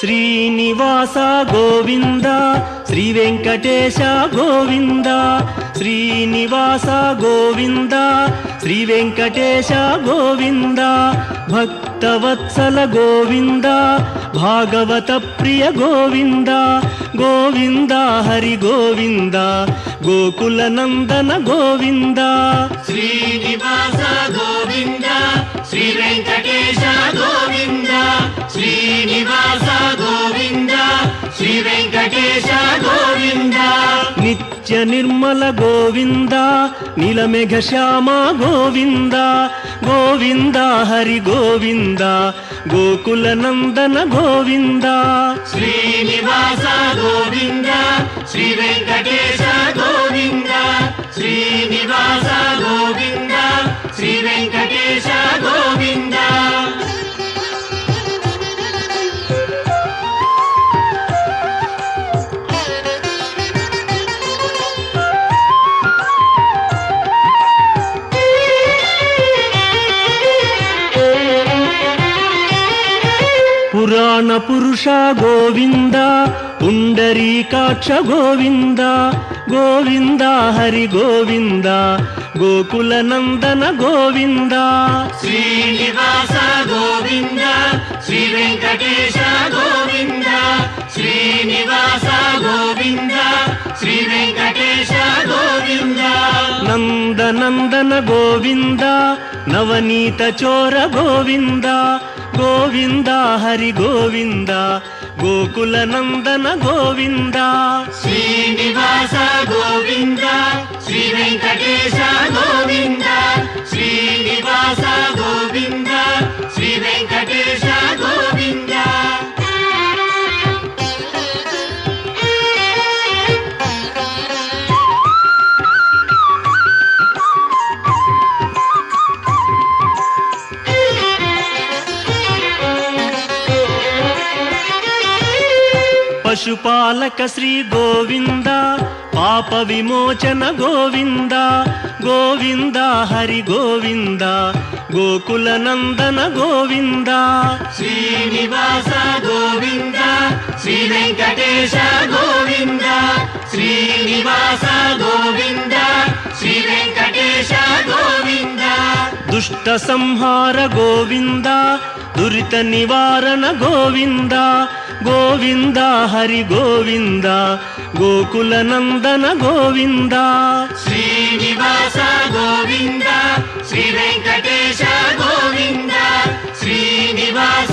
శ్రీనివాస గోవింద శ్రీ వెంకటేశ గోవింద శ్రీనివాస గోవింద శ్రీ వెంకటేశ గోవింద భక్తవత్సల గోవింద భాగవత ప్రియ గోవింద గోవింద హరి గోవింద గోకుల నందన గోవింద శ్రీనివాస గోవింద శ్రీ వెంకటేశ గోవింద శ్రీనివాస గోవింద శ్రీ వెంకటేశ గోవింద నిత్య నిర్మల గోవింద నీలమేఘ శ్యామ గోవింద గోవింద హరి గోవింద గోకుల నందన గోవింద శ్రీనివాస గోవింద శ్రీ వెంకటేశ గోవింద శ్రీనివాస గోవింద శ్రీ వెంకటేశ గోవింద పురాణ పురుష గోవింద పుండరీకాక్ష గోవింద గోవింద హరి గోవింద గోకుల నందన గోవింద శ్రీనివాస గోవింద శ్రీ వెంకటేశ గోవింద శ్రీనివాస గోవింద శ్రీ వెంకటేశ గోవింద నందనందన గోవింద నవనీత చోర గోవింద గోవింద హరి గోవింద గోకుల నందన గోవింద శ్రీనివాస గోవింద శ్రీ వెంకటేశ గోవింద శ్రీనివాస గోవింద శ్రీ వెంకటేశ గోవింద పశుపాలక శ్రీ గోవింద పాప విమోచన గోవింద గోవింద హరి గోవింద గోకుల నందన గోవింద శ్రీనివాస గోవింద శ్రీ వెంకటేశ గోవింద శ్రీనివాస గోవింద శ్రీ వెంకటేశ గోవింద దుష్ట సంహార గోవింద దురిత నివారణ గోవింద గోవింద హరి గోవింద గోకుల నందన గోవింద శ్రీనివాస గోవింద శ్రీ వెంకటేశ గోవింద శ్రీనివాస